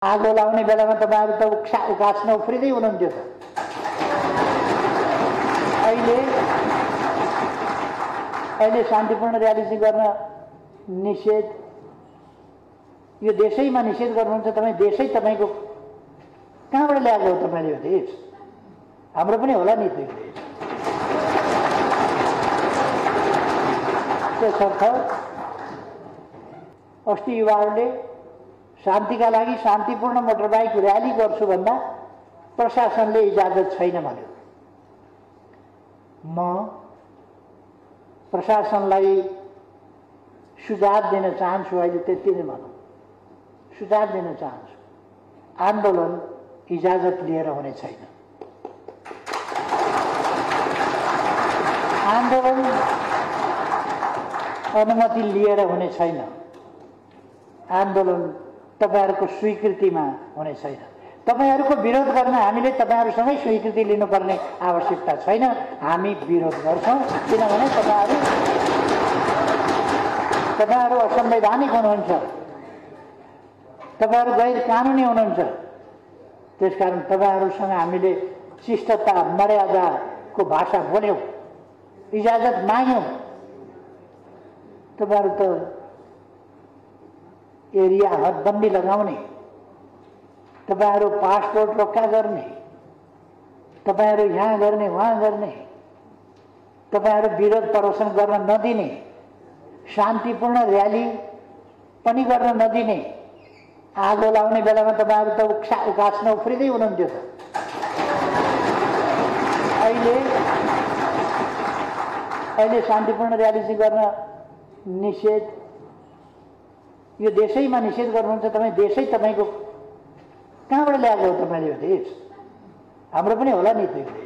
आगो लाउने बेलामा तपाईँहरू त उकास्न उफ्रिँदै हुनुहुन्थ्यो त। अहिले शान्तिपूर्ण र्याली चाहिँ गर्न निषेध, यो देशैमा निषेध गर्नुहुन्छ तपाईँ। देशै तपाईँको कहाँबाट ल्याएको हो तपाईँले यो देश? हाम्रो पनि होला नि त्यो देश। त्यसर्थ अस्ति युवाहरूले शान्तिका लागि शान्तिपूर्ण मोटरबाइक र्याली गर्छु भन्दा प्रशासनले इजाजत छैन भन्यो। म प्रशासनलाई सुझाव दिन चाहन्छु, अहिले त्यति नै भनौँ, सुझाव दिन चाहन्छु, आन्दोलन इजाजत लिएर हुने छैन। आन्दोलन अनुमति लिएर हुने छैन। आन्दोलन तपाईहरूको स्वीकृतिमा हुने छैन। तपाईहरूको विरोध गर्न हामीले तपाईहरूसँगै स्वीकृति लिनुपर्ने आवश्यकता छैन। हामी विरोध गर्छौँ किनभने तपाईहरू असंवैधानिक हुनुहुन्छ, तपाईहरू गैर कानुनी हुनुहुन्छ। त्यसकारण तपाईहरूसँग हामीले शिष्टता मर्यादाको भाषा बोल्यौँ, इजाजत माग्यौँ। तपाईहरू त एरिया हदबन्दी लगाउने, तपाईहरू पासपोर्ट रोक्का गर्ने, तपाईहरू यहाँ गर्ने वहाँ गर्ने, तपाईहरू विरोध प्रदर्शन गर्न नदिने, शान्तिपूर्ण र्याली पनि गर्न नदिने, आगो लाउने बेलामा तपाईहरू त उकास्न उफ्रिँदै हुनुहुन्थ्यो त। अहिले शान्तिपूर्ण र्याली चाहिँ गर्न निषेध, यो देशैमा निषेध गर्नुहुन्छ तपाईँ। देशै तपाईँको कहाँबाट ल्याएको हो तपाईँले यो देश? हाम्रो पनि होला नि त्यो देश।